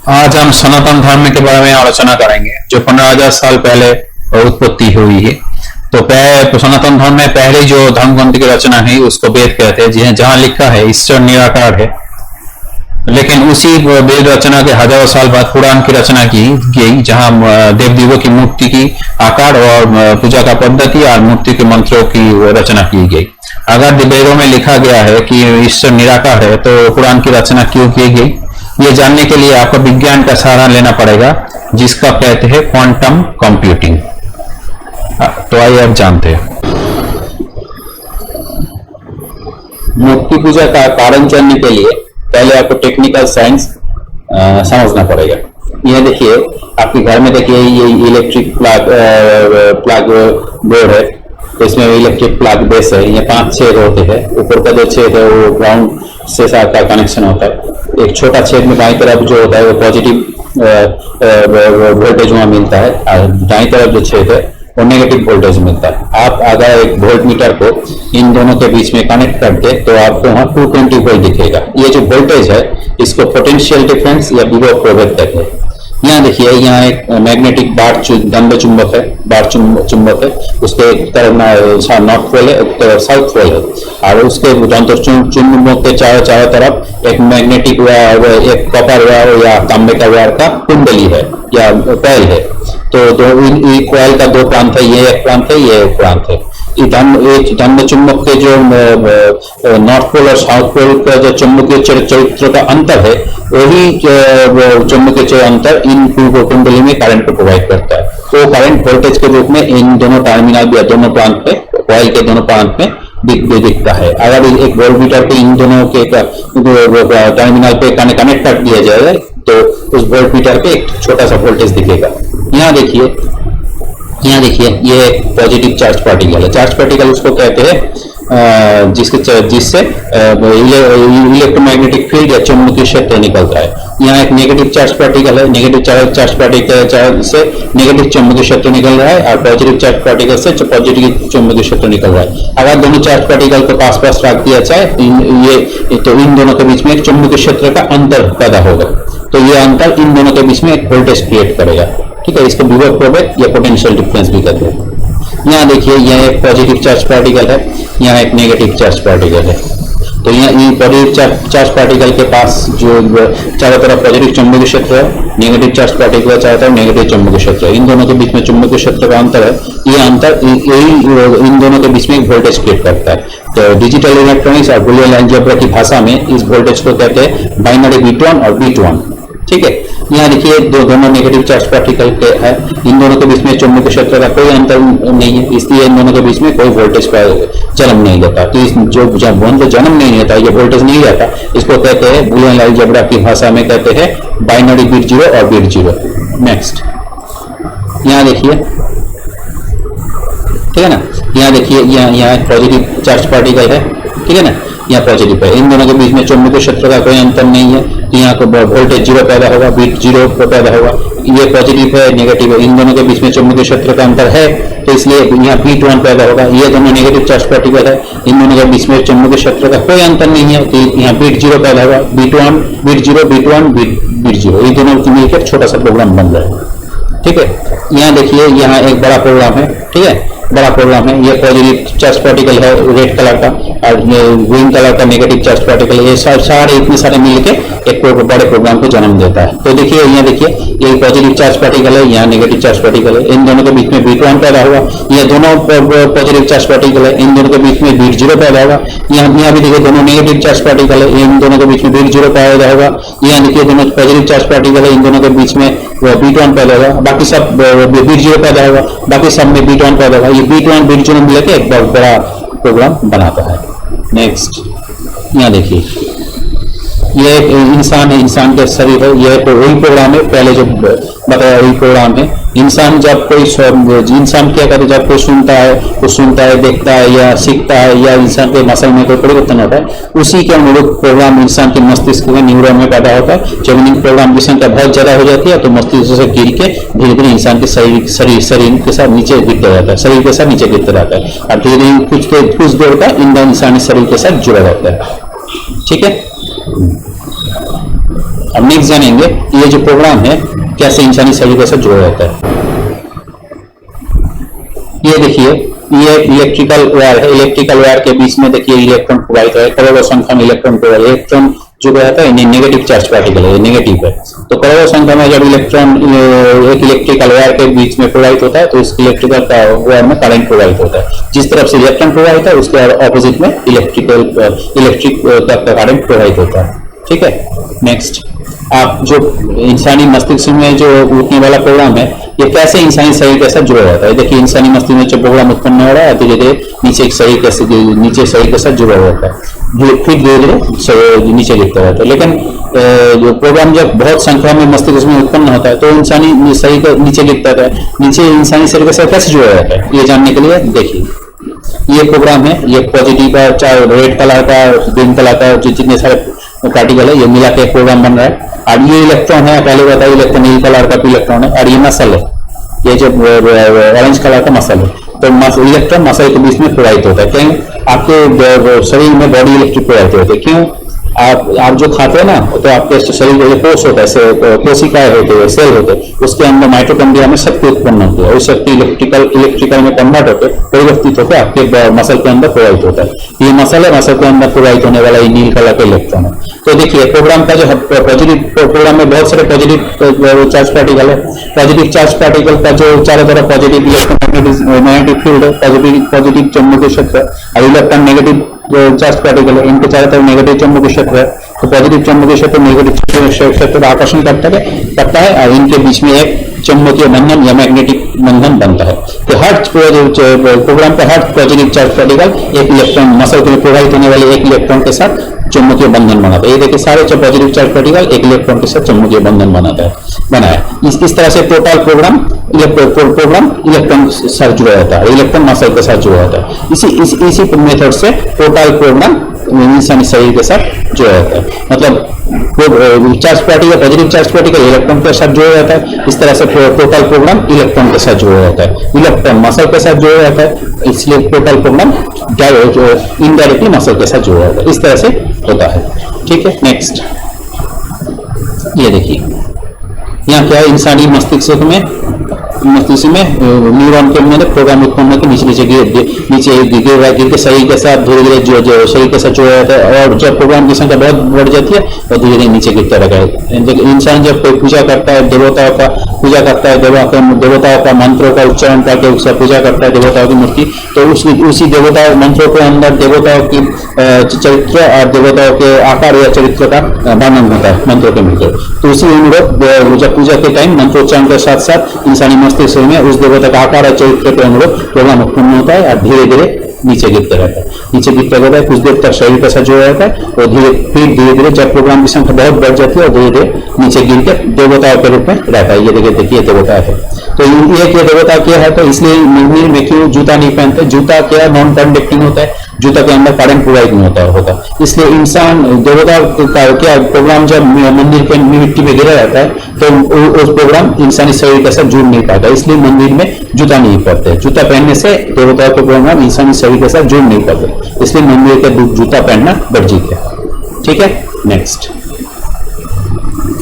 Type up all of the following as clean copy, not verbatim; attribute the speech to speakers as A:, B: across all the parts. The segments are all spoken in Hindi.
A: आज हम सनातन धर्म के बारे में आलोचना करेंगे जो 15,000 साल पहले उत्पत्ति हुई है। तो सनातन धर्म में पहले जो धर्म ग्रंथ की रचना है उसको वेद कहते हैं, जहां लिखा है ईश्वर निराकार है। लेकिन उसी वेद रचना के हजारों साल बाद पुराण की रचना की गई, जहां देव देवों की मूर्ति की आकार और पूजा का पद्धति और मूर्ति के मंत्रों की रचना की गई। अगर वेदों में लिखा गया है कि ईश्वर निराकार है तो पुराण की रचना क्यों की गई, ये जानने के लिए आपको विज्ञान का सहारा लेना पड़ेगा, जिसका कहते हैं क्वांटम कंप्यूटिंग। तो आइए अब जानते हैं। मूर्ति पूजा का कारण जानने के लिए पहले आपको टेक्निकल साइंस समझना पड़ेगा। यह देखिए, आपके घर में देखिए ये इलेक्ट्रिक प्लग बोर्ड है, तो इसमें इलेक्ट्रिक प्लग बेस है। ये 5 छेद होते हैं। ऊपर का जो छेद है वो ग्राउंड से साथ का कनेक्शन होता है। एक छोटा छेद में बाईं तरफ जो होता है वो पॉजिटिव वोल्टेज वहां मिलता है, और दाईं तरफ जो छेद है वो नेगेटिव वोल्टेज मिलता है। आप अगर एक वोल्ट मीटर को इन दोनों के बीच में कनेक्ट कर दे तो आपको वहां 220 वोल्ट दिखेगा। ये जो वोल्टेज है इसको पोटेंशियल डिफरेंस या विभव प्रभेद कहते हैं। यहाँ देखिए, यहाँ एक मैग्नेटिक बार दंड चुंबक है, बार चुंबक है। उसके एक तरफ नॉर्थ पोल है, एक तरफ साउथ पोल है, और उसके चुंबक के चारों तरफ एक मैग्नेटिक वायर, एक कॉपर वायर या तांबे का वायर का कुंडली है या कॉइल है। तो कॉइल का 2 प्रांत है, ये एक प्रांत है, ये एक प्रांत है। दंड चुंबक के जो नॉर्थ पोल और साउथ पोल का जो चुंबकीय चरित्र का अंतर है, वही चुंबकीय अंतर इन कुंडली में करंट को प्रोवाइड करता है। तो करंट वोल्टेज के रूप में इन दोनों टर्मिनल या दोनों प्रांत पे, कॉइल के दोनों प्रांत में दिखता है। अगर एक वोल्ट मीटर को इन दोनों के टर्मिनल पे कनेक्ट कर दिया जाए तो उस वोल्ट मीटर पे एक छोटा सा वोल्टेज दिखेगा। यहाँ देखिए, ये पॉजिटिव चार्ज पार्टिकल है। चार्ज पार्टिकल उसको कहते हैं जिससे इलेक्ट्रोमैग्नेटिक फील्ड या चुंबकीय क्षेत्र निकलता है। यहाँ एक नेगेटिव चार्ज पार्टिकल है, नेगेटिव चार्ज पार्टिकल से नेगेटिव चुंबकीय क्षेत्र निकल रहा है, और पॉजिटिव चार्ज पार्टिकल से पॉजिटिव चुंबकीय क्षेत्र निकल रहा है। अगर दोनों चार्ज पार्टिकल को पास पास रख दिया जाए तो इन दोनों के बीच में एक चुंबकीय क्षेत्र का अंतर पैदा होगा। तो ये अंतर इन दोनों के बीच में एक वोल्टेज क्रिएट करेगा। ठीक है, इसको विभव प्रभेद या पोटेंशियल डिफरेंस भी कहते हैं। यहाँ देखिए, यह एक पॉजिटिव चार्ज पार्टिकल है, यहाँ एक नेगेटिव चार्ज पार्टिकल है। तो यहाँ पॉजिटिव चार्ज पार्टिकल के पास जो चारों तरफ पॉजिटिव चुंबकीय क्षेत्र है, नेगेटिव चार्ज पार्टिकल चारों तरफ नेगेटिव चुंबकीय क्षेत्र है। इन दोनों के बीच में चुंबकीय क्षेत्र का अंतर है। ये अंतर इन दोनों के बीच में एक वोल्टेज क्रिएट करता है। तो डिजिटल इलेक्ट्रॉनिक्स और बुलियन अलजेब्रा की भाषा में इस वोल्टेज को कहते हैं बाइनरी बिट 1 और बिट 1। ठीक है, यहाँ देखिए दोनों नेगेटिव चार्ज पार्टिकल के है, इन दोनों के बीच में चुंबकीय क्षेत्र का कोई अंतर नहीं है, इसलिए इन दोनों के बीच में कोई वोल्टेज का जन्म नहीं लेता। तो जो जन्म नहीं लेता, ये वोल्टेज नहीं रहता, इसको कहते हैं बुलियन अलजेब्रा की भाषा में कहते हैं बाइनरी बिट 0 और बिट 0। नेक्स्ट, यहाँ देखिए, ठीक है ना, यहाँ देखिए, यहाँ पॉजिटिव चार्ज पार्टिकल है, ठीक है ना, यहाँ पॉजिटिव है। इन दोनों के बीच में चुंबकीय क्षेत्र का कोई अंतर नहीं है, यहाँ को वोल्टेज 0 पैदा होगा, बिट 0 पैदा होगा। ये पॉजिटिव है, नेगेटिव है, इन दोनों के बीच में चुंबकीय क्षेत्र का अंतर है, तो इसलिए यहाँ बिट 1 पैदा होगा। ये दोनों नेगेटिव चार्ज पार्टिकल है, इन दोनों के बीच में चुंबकीय क्षेत्र का कोई अंतर नहीं है, तो यहाँ बिट 0 पैदा होगा। बिट 1, बिट 0, बिट 1, बिट 0, ये दोनों मिलकर छोटा सा प्रोग्राम बन रहा है। ठीक है, यहाँ देखिए, यहाँ एक बड़ा प्रोग्राम है, ठीक है, बड़ा प्रोग्राम है। ये पॉजिटिव चार्ज पार्टिकल है रेड कलर का, और ग्रीन कलर का नेगेटिव चार्ज पार्टिकल है। ये सारे इतने सारे मिलकर एक बड़े प्रोग्राम को जन्म देता है। तो देखिए, यहाँ देखिए, ये पॉजिटिव चार्ज पार्टिकल है, यहाँ नेगेटिव चार्ज पार्टिकल है, इन दोनों के बीच में बिट 1 पैदा होगा। ये दोनों पॉजिटिव चार्ज पार्टिकल है, इन दोनों के बीच में बिट 0 पैदा होगा। यहाँ भी देखिए, दोनों नेगेटिव चार्ज पार्टिकल है, इन दोनों के बीच में बिट 0 पैदा होगा। यहाँ देखिए, दोनों पॉजिटिव चार्ज पार्टिकल है, इन दोनों के बीच में बिट 1 पैदा होगा, बाकी सब बिट 0 पैदा होगा, बाकी सब में बिट 1 पैदा होगा। ये बिट 1 बिट 0 मिलकर एक बहुत बड़ा प्रोग्राम बनाता है। नेक्स्ट, यहाँ देखिए, ये एक इंसान है, इंसान का शरीर है, ये तो वही प्रोग्राम है, पहले जो बताया वही प्रोग्राम है। इंसान जब कोई इंसान क्या करता है, जब कोई सुनता है, देखता है या सीखता है, या इंसान के मसल में कोई परिवर्तन होता है, उसी के अनुरूप प्रोग्राम इंसान के मस्तिष्क में न्यूरॉन में पैदा होता है। जब इन प्रोग्राम की संख्या बहुत ज्यादा हो जाती है तो मस्तिष्क से गिर के धीरे धीरे इंसान के शरीर के साथ नीचे गिरता जाता है, शरीर के साथ नीचे गिरता रहता है, और धीरे धीरे कुछ देर का इंसान शरीर के साथ जुड़ा रहता है। ठीक है, अब नेक्स्ट जानेंगे ये जो प्रोग्राम है कैसे इंसानी शरीर के साथ जुड़ा रहता है। ये देखिए ये इलेक्ट्रिकल वायर है, इलेक्ट्रिकल वायर के बीच में देखिए इलेक्ट्रॉन प्रोवाइड है, करोड़ों संख्या में इलेक्ट्रॉन प्रोवाइड, इलेक्ट्रॉन जो रहता है नेगेटिव चार्ज पार्टिकल है, नेगेटिव है। तो करोड़ों संख्या में जब इलेक्ट्रॉन एक इलेक्ट्रिकल वायर के बीच में प्रोवाइड होता है तो इस इलेक्ट्रिकल वायर में करंट प्रोवाइड होता है। जिस तरफ से इलेक्ट्रॉन प्रोवाइड होता है उसके ऑपोजिट में इलेक्ट्रिक का करंट प्रोवाइड होता है। ठीक है, नेक्स्ट आप जो इंसानी मस्तिष्क में जो उठने वाला प्रोग्राम है ये कैसे इंसानी शरीर के साथ जुड़ा रहता है। देखिए इंसानी मस्तिष्क में जो प्रोग्राम उत्पन्न हो रहा है धीरे धीरे नीचे शरीर के साथ जुड़ा रहता है, फिर धीरे धीरे नीचे गिरता रहता है। लेकिन जो प्रोग्राम जब बहुत संख्या में मस्तिष्क में उत्पन्न होता है तो इंसानी शरीर के नीचे गिरता है, नीचे इंसानी शरीर के साथ कैसे जुड़ा रहता है ये जानने के लिए देखिए ये प्रोग्राम है, ये पॉजिटिव का चाहे रेड कलर का ग्रीन कलर का जितने सारे पार्टिकल है ये मिला के प्रोग्राम बन रहा है। और ये इलेक्ट्रॉन है, पहले बताया इलेक्ट्रॉन नील कलर का इलेक्ट्रॉन है, और ये मसल है, ये जो ऑरेंज कलर का मसल है। तो इलेक्ट्रॉन मसल के बीच में प्रोवाइड होता है। क्यों? आपके शरीर में बॉडी इलेक्ट्रिक प्रोवाइड होते हैं। क्यों? आप जो खाते हैं ना तो आपके शरीर में जो कोष होता है, कोशिकाएं होते हैं, सेल होते हैं, उसके अंदर माइटोकॉन्ड्रिया में शक्ति उत्पन्न होती है और शक्ति इलेक्ट्रिकल में कन्वर्ट होकर परिवर्तित होकर आपके मसल के अंदर प्रोवाइड होता है। ये मसल है, मसल के अंदर प्रोवाइड होने वाला ये नील कलर का इलेक्ट्रॉन है। तो देखिए प्रोग्राम का जो पॉजिटिव प्रोग्राम में बहुत सारे पॉजिटिव चार्ज पार्टिकल है। पॉजिटिव चार्ज पार्टिकल का जो चारों तरफ पॉजिटिव इलेक्ट्रोमैग्नेटिक फील्ड है, पॉजिटिव चुंबकीय क्षेत्र है, और इलेक्ट्रॉन नेगेटिव चार्ज पार्टिकल है, इनके चारों तरफ नेगेटिव चुंबकीय क्षेत्र है। तो पॉजिटिव चुंबकीय क्षेत्र नेगेटिव क्षेत्र का आकर्षण करता है और इनके बीच में एक चुंबकीय बंधन या मैग्नेटिक बंधन बनता है। तो हर प्रोग्राम का हर पॉजिटिव चार्ज पार्टिकल एक इलेक्ट्रॉन मसल के प्रोवाइड होने वाले एक इलेक्ट्रॉन के साथ चुंबकीय बंधन बनाता है। ये देखिए सारे पॉजिटिव चार्ज पार्टिकल एक इलेक्ट्रॉन के साथ चुंबकीय बंधन बनाया। इस तरह से टोटल प्रोग्राम इलेक्ट्रॉन के साथ जुड़ा रहता है, इलेक्ट्रॉन मसल के साथ जुड़ा रहता है। इसी मेथड से टोटल प्रोग्राम इंसानी शरीर के साथ जुड़ा रहता है। मतलब charge particle positive charge particle electron के साथ जुड़ा रहता है। इस तरह से टोटल प्रोग्राम इलेक्ट्रॉन के साथ जुड़ा रहता है, इलेक्ट्रॉन मसल के साथ जुड़ा रहता है, इसलिए टोटल प्रोग्राम इनडायरेक्टली मसल के साथ जुड़ा रहता है। इस तरह से होता है। ठीक है, नेक्स्ट ये देखिए यहाँ क्या है, इंसानी मस्तिष्क में न्यूरॉन के अंदर प्रोग्राम उत्पन्न होकर नीचे गिर के शरीर के साथ धीरे धीरे जो शरीर के साथ जुड़ा रहता है। और जब प्रोग्राम की संख्या बहुत बढ़ जाती है तो धीरे धीरे नीचे गिरता रहता है। इंसान जब कोई पूजा करता है, देवताओं का पूजा करता है, देवताओं का मंत्रों का उच्चारण करके उसका पूजा करता है, देवताओं की मूर्ति, तो उसी देवताओं मंत्रों के अंदर देवताओं की चरित्र और देवताओं के आकार या चरित्र का वर्णन होता है मंत्रों के मिलकर। तो उसी अनुरूप जब पूजा के टाइम मंत्रोच्चारण के साथ साथ इंसानी मस्तिष्क में उस देवता का आकार और चरित्र के अनुरूप प्रोग्राम उत्पन्न होता है और धीरे धीरे नीचे गिरते रहता है। नीचे गिरते रहता है, कुछ देर तक शरीर के साथ जुड़ा रहता है और फिर धीरे धीरे जब प्रोग्राम की संख्या बहुत बढ़ जाती है और धीरे धीरे नीचे गिर के देवताओं के रूप में रहता है। ये देखिए देवता है। तो ये देवता क्या है, तो इसलिए मंदिर में क्यों जूता नहीं पहनते? जूता क्या नॉन कंडक्टिंग होता है, जूता के अंदर करंट प्रोवाइड नहीं होता। इसलिए इंसान देवता का क्या प्रोग्राम जब मंदिर के मिट्टी में गिरा रहता है तो उस प्रोग्राम इंसानी शरीर के साथ जुड़ नहीं पाता, इसलिए मंदिर में जूता नहीं पहनते। जूता पहनने से देवताओं के प्रोग्राम इंसानी शरीर के साथ जुड़ नहीं पाते, इसलिए मंदिर के जूता पहनना वर्जित है। ठीक है, नेक्स्ट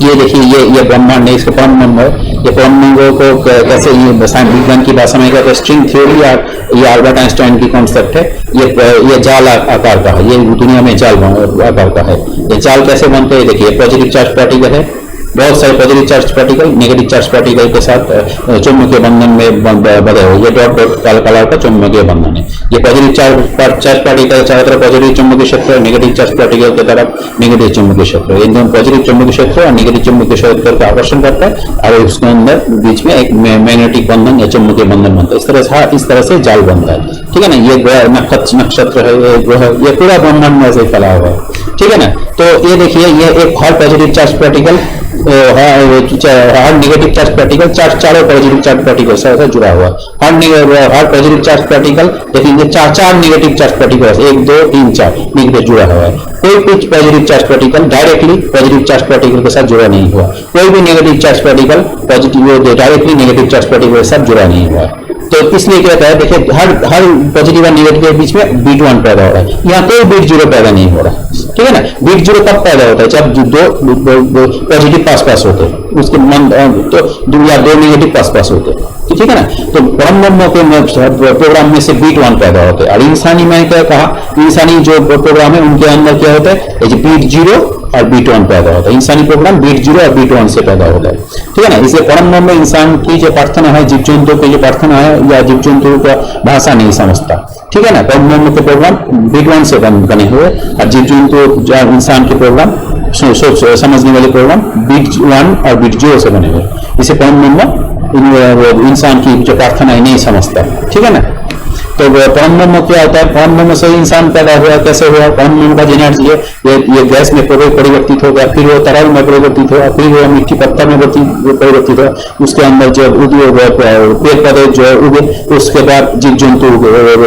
A: ये देखिए ये ब्रह्मांड है, इसके परमाणु है। ये परमाणु को कैसे ये विज्ञान की भाषा में कहते हैं स्ट्रिंग थ्योरी, और ये अल्बर्ट आइंस्टाइन की कॉन्सेप्ट है। ये जाल आकार का है, ये दुनिया में जाल आकार का है। ये जाल कैसे बनते हैं? देखिए पॉजिटिव चार्ज पार्टिकल है, बहुत सारे positive charge particle negative charge particle के साथ चुंबकीय बंधन में बंधे हुए, ये डॉट काला कलर का चुंबकीय बंधन है। ये पॉजिटिव चार्ज पार्टिकल चारों तरफ पॉजिटिव चुंबकीय क्षेत्र है, नेगेटिव चार्ज पार्टिकल की तरफ नेगेटिव चुंबकीय क्षेत्र है। इन दोनों पॉजिटिव चुंबकीय क्षेत्र और नेगेटिव चुंबकीय क्षेत्र का आकर्षण करता है और उसके अंदर बीच में एक मैग्नेटिक बंधन या चुंबकीय बंधन बनता है। इस तरह से जाल बनता है। ठीक है ना, ये नक्षत्र है, ये ग्रह, ये पूरा ब्रह्मांड में से फैला हुआ है। ठीक है ना, तो ये देखिए ये एक हर पॉजिटिव चार्ज पार्टिकल हर नेगेटिव चार्ज पार्टिकल चारों पॉजिटिव चार्ज पार्टिकल से जुड़ा हुआ है। हर पॉजिटिव चार्ज पार्टिकल देखिए चार नेगेटिव चार्ज पार्टिकल 1 2 3 4 नेगेटिव जुड़ा हुआ है। कोई भी positive charge particle directly positive charge particle के साथ जुड़ा नहीं हुआ, कोई भी negative charge particle directly negative charge particle के साथ जुड़ा नहीं हुआ। तो इसलिए क्या होता है, देखिए हर पॉजिटिव और नेगेटिव के बीच में बीट 1 पैदा हो रहा है, यहाँ कोई बीट 0 पैदा नहीं हो रहा। ठीक है ना। बीट जीरो कब पैदा होता है, जब दो पॉजिटिव पास होते हैं, उसके तो या दो नेगेटिव पास होते हैं, ठीक है ना। तो परम ब्रह्म के प्रोग्राम में से बीट वन पैदा होते हैं। और इंसानी में क्या कहा, इंसानी जो प्रोग्राम है उनके अंदर क्या होता है, बीट जीरो और बीट वन पैदा होता है। इंसानी प्रोग्राम बीट जीरो और बीट वन से पैदा होता है, ठीक है ना। इसलिए परम ब्रह्म में इंसान की जो प्रार्थना है, जीव जंतु की जो प्रार्थना है या जीव जंतु का भाषा नहीं समझता, ठीक है ना। परम ब्रह्म के प्रोग्राम बीट वन से बने हुए, और जीव जंतु इंसान के प्रोग्राम समझने वाले प्रोग्राम बीट वन और बीट जीरो से बने हुए। इसे परम ब्रह्म इंसान की जो प्रार्थना है नहीं समझता, ठीक है ना। तो परम ब्रह्म क्या होता है, परम ब्रह्म से इंसान पैदा हुआ, कैसे हुआ, परम ब्रह्म का जेनेटिक्स ये गैस में परिवर्तित हो गया, फिर वो तरल में परिवर्तित हुआ, फिर वो मिट्टी पत्थर में परिवर्तित हुआ, उसके अंदर जो पेड़ पौधे जो उगे, उसके बाद जीव जंतु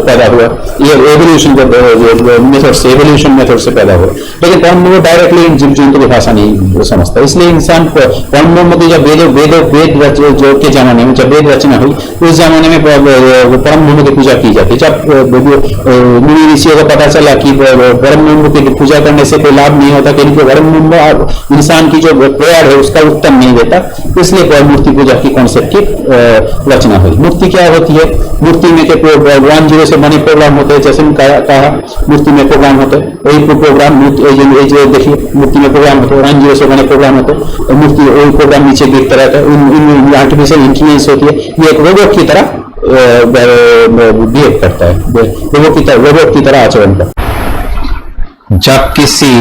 A: पैदा हुआ। ये एवोल्यूशन मेथड से, एवोल्यूशन मेथड से पैदा हुआ। लेकिन परम ब्रह्म डायरेक्टली जीव जंतु की भाषा नहीं समझता, इसलिए इंसान परम ब्रह्म की जब वेद के जमाने में, जब वेद रचना हुई, उस जमाने में परम ब्रह्म की पूजा की जाती। जब मुनि ऋषियों को पता चला कि परम ब्रह्म की पूजा करने से कोई लाभ नहीं होता, क्योंकि परम ब्रह्म इंसान की जो प्रेयर है उसका उत्तर नहीं देता, इसलिए मूर्ति पूजा की कॉन्सेप्ट की रचना हुई। मूर्ति क्या होती है, मूर्ति में के भगवान जीरो से बने प्रोग्राम होते हैं, जैसे कहा मूर्ति में प्रोग्राम होते हैं, वही प्रोग्राम देखिए मूर्ति में प्रोग्राम होते हैं, 1 0 से बने प्रोग्राम होते हैं, मूर्ति वही प्रोग्राम नीचे गिरता रहता है, आर्टिफिशियल इंटेलिजेंस होती है, ये एक रोबोट की तरह बिहेव करता है, रोबोट की तरह आचरण करता है।
B: जब किसी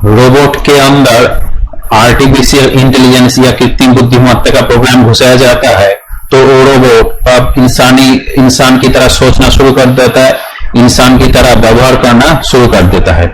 B: रोबोट के अंदर आर्टिफिशियल इंटेलिजेंस या कृत्रिम बुद्धिमत्ता का प्रोग्राम घुसाया जाता है, तो वो रोबोट अब इंसान की तरह सोचना शुरू कर देता है, इंसान की तरह व्यवहार करना शुरू कर देता है।